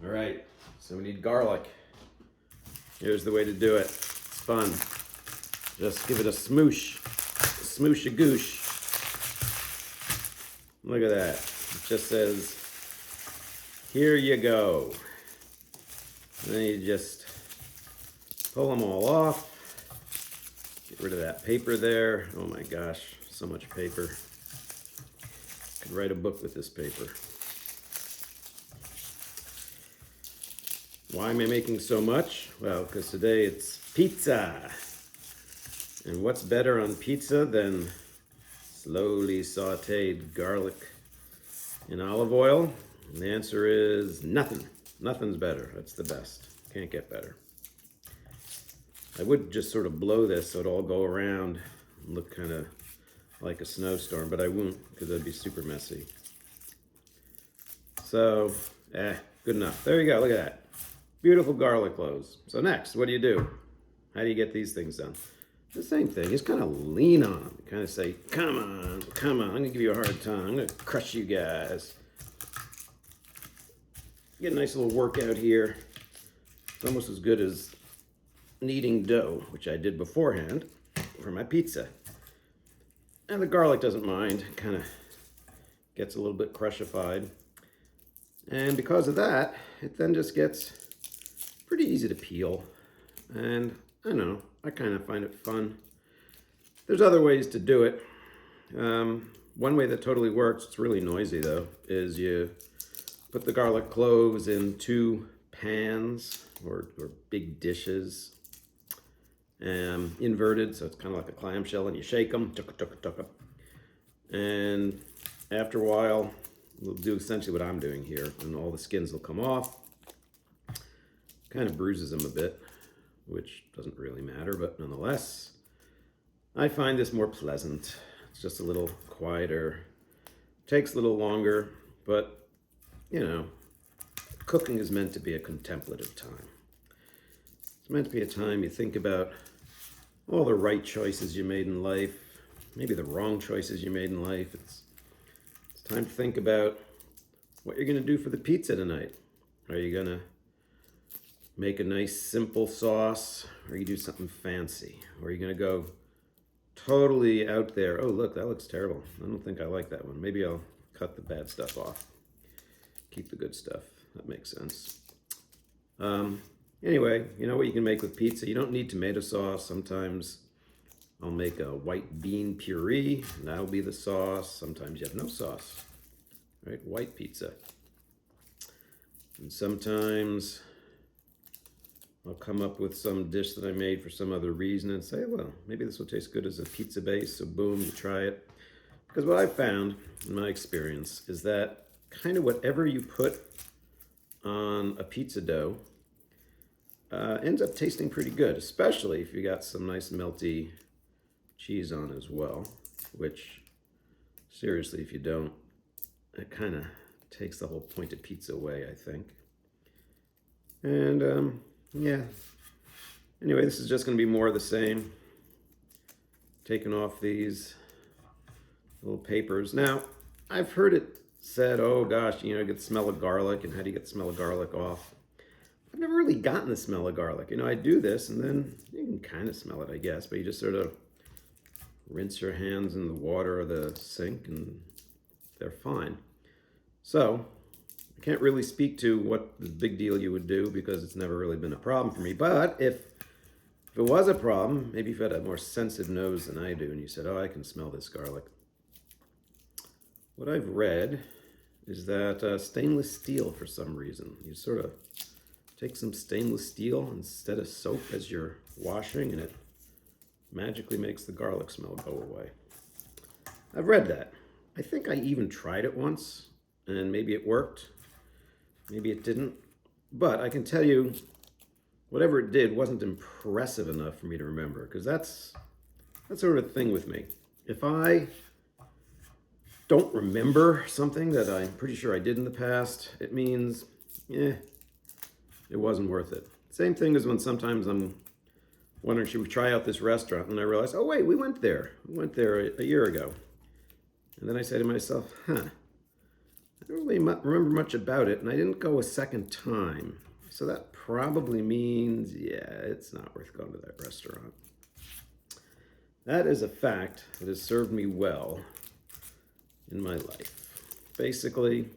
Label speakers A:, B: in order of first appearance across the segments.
A: All right, so we need garlic. Here's the way to do it. It's fun. Just give it a smoosh, smoosh a goosh. Look at that. It just says, here you go. And then you just pull them all off. Get rid of that paper there. Oh my gosh, so much paper. Could write a book with this paper. Why am I making so much? Well, because today it's pizza. And what's better on pizza than slowly sauteed garlic in olive oil? And the answer is nothing. Nothing's better. That's the best. Can't get better. I would just sort of blow this so it'd all go around and look kind of like a snowstorm, but I won't because that'd be super messy. So, good enough. There you go. Look at that. Beautiful garlic cloves. So next, what do? How do you get these things done? The same thing. Just kind of lean on them. Kind of say, come on, come on. I'm going to give you a hard time. I'm going to crush you guys. Get a nice little workout here. It's almost as good as kneading dough, which I did beforehand for my pizza. And the garlic doesn't mind. It kind of gets a little bit crushified. And because of that, it then just gets pretty easy to peel. And I don't know, I kind of find it fun. There's other ways to do it. One way that totally works, it's really noisy though, is you put the garlic cloves in 2 pans or big dishes, inverted, so it's kind of like a clamshell, and you shake them, and after a while, we'll do essentially what I'm doing here, and all the skins will come off. Kind of bruises them a bit, which doesn't really matter, but nonetheless, I find this more pleasant. It's just a little quieter, takes a little longer, but you know, cooking is meant to be a contemplative time. It's meant to be a time you think about all the right choices you made in life, maybe the wrong choices you made in life. It's time to think about what you're going to do for the pizza tonight. Are you going to make a nice simple sauce, or you do something fancy? Or are you going to go totally out there? Oh, look, that looks terrible. I don't think I like that one. Maybe I'll cut the bad stuff off. Keep the good stuff. That makes sense. Anyway, you know what you can make with pizza? You don't need tomato sauce. Sometimes I'll make a white bean puree, and that'll be the sauce. Sometimes you have no sauce, right? White pizza. And sometimes I'll come up with some dish that I made for some other reason and say, well, maybe this will taste good as a pizza base. So boom, you try it. Because what I've found in my experience is that kind of whatever you put on a pizza dough ends up tasting pretty good, especially if you got some nice melty cheese on as well, which seriously, if you don't, it kind of takes the whole point of pizza away, I think. And yeah, anyway, this is just going to be more of the same. Taking off these little papers. Now, I've heard it said, oh gosh, you know, you get the smell of garlic, and how do you get the smell of garlic off? I've never really gotten the smell of garlic. You know, I do this, and then you can kind of smell it, I guess, but you just sort of rinse your hands in the water or the sink, and they're fine. So, I can't really speak to what the big deal you would do because it's never really been a problem for me. But if it was a problem, maybe if you had a more sensitive nose than I do, and you said, oh, I can smell this garlic. What I've read is that stainless steel, for some reason, you sort of take some stainless steel instead of soap as you're washing, and it magically makes the garlic smell go away. I've read that. I think I even tried it once, and maybe it worked. Maybe it didn't. But I can tell you, whatever it did wasn't impressive enough for me to remember, because that's sort of a thing with me. If I don't remember something that I'm pretty sure I did in the past, it means, it wasn't worth it. Same thing as when sometimes I'm wondering, should we try out this restaurant? And I realize, oh wait, we went there. We went there a year ago. And then I say to myself, don't really remember much about it, and I didn't go a second time. So that probably means, yeah, it's not worth going to that restaurant. That is a fact that has served me well in my life. Basically,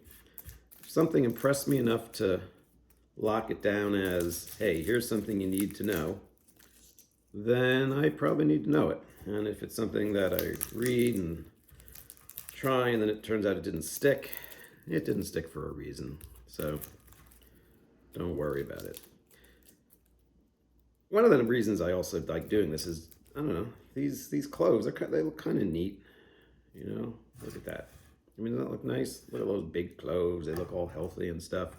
A: if something impressed me enough to lock it down as, hey, here's something you need to know, then I probably need to know it. And if it's something that I read and try and then it turns out it didn't stick for a reason. So don't worry about it. One of the reasons I also like doing this is, I don't know, these cloves, they look kind of neat. You know, look at that. I mean, doesn't that look nice? Look at those big cloves. They look all healthy and stuff.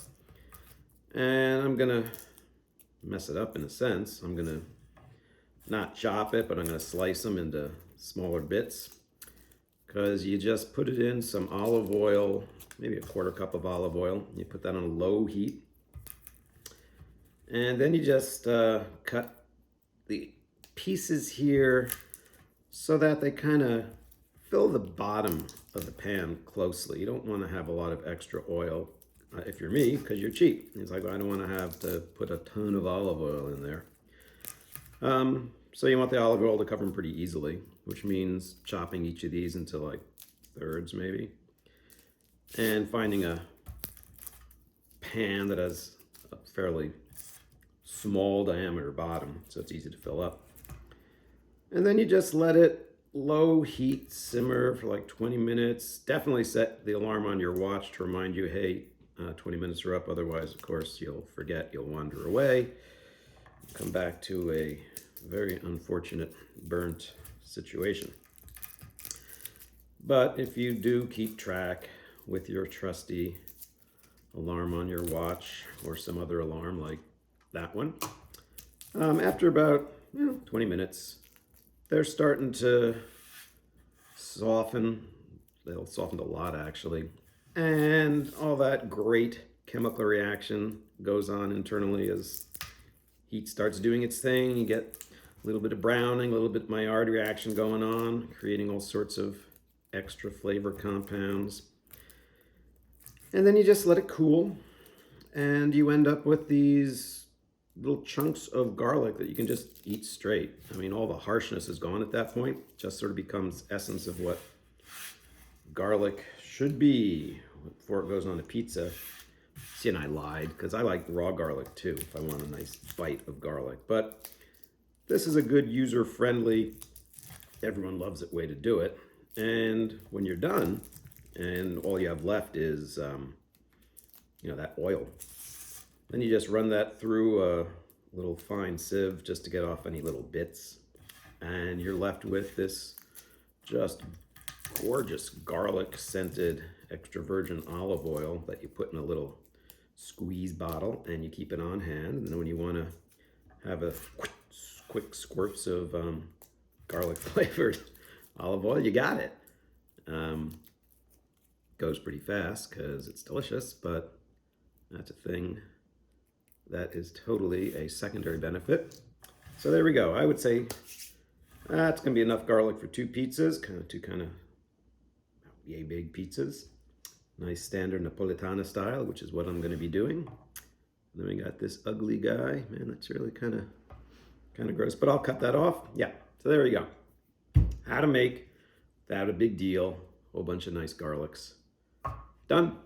A: And I'm going to mess it up in a sense. I'm going to not chop it, but I'm going to slice them into smaller bits. Because you just put it in some olive oil, maybe a quarter cup of olive oil. You put that on a low heat. And then you just cut the pieces here so that they kind of fill the bottom of the pan closely. You don't want to have a lot of extra oil if you're me, because you're cheap. It's like, well, I don't want to have to put a ton of olive oil in there. So you want the olive oil to cover them pretty easily, which means chopping each of these into like thirds maybe. And finding a pan that has a fairly small diameter bottom, so it's easy to fill up. And then you just let it low heat simmer for like 20 minutes. Definitely set the alarm on your watch to remind you, hey, 20 minutes are up. Otherwise, of course, you'll forget, you'll wander away. Come back to a very unfortunate burnt situation. But if you do keep track with your trusty alarm on your watch or some other alarm like that one, after about 20 minutes, they're starting to soften. They'll soften a lot actually. And all that great chemical reaction goes on internally as heat starts doing its thing. You get a little bit of browning, a little bit of Maillard reaction going on, creating all sorts of extra flavor compounds. And then you just let it cool, and you end up with these little chunks of garlic that you can just eat straight. I mean, all the harshness is gone at that point. Just sort of becomes essence of what garlic should be before it goes on a pizza. See, and I lied, because I like raw garlic too, if I want a nice bite of garlic. But this is a good user-friendly, everyone loves it way to do it. And when you're done, and all you have left is, that oil, then you just run that through a little fine sieve just to get off any little bits. And you're left with this just gorgeous garlic scented extra virgin olive oil that you put in a little squeeze bottle and you keep it on hand. And then when you want to have a quick squirts of garlic flavored olive oil, you got it. Goes pretty fast because it's delicious, but that's a thing that is totally a secondary benefit. So there we go. I would say that's going to be enough garlic for two pizzas, two yay big pizzas. Nice standard Napolitana style, which is what I'm going to be doing. Then we got this ugly guy. Man, that's really kind of gross, but I'll cut that off. Yeah, so there we go. How to make that a big deal. Whole bunch of nice garlics. Done.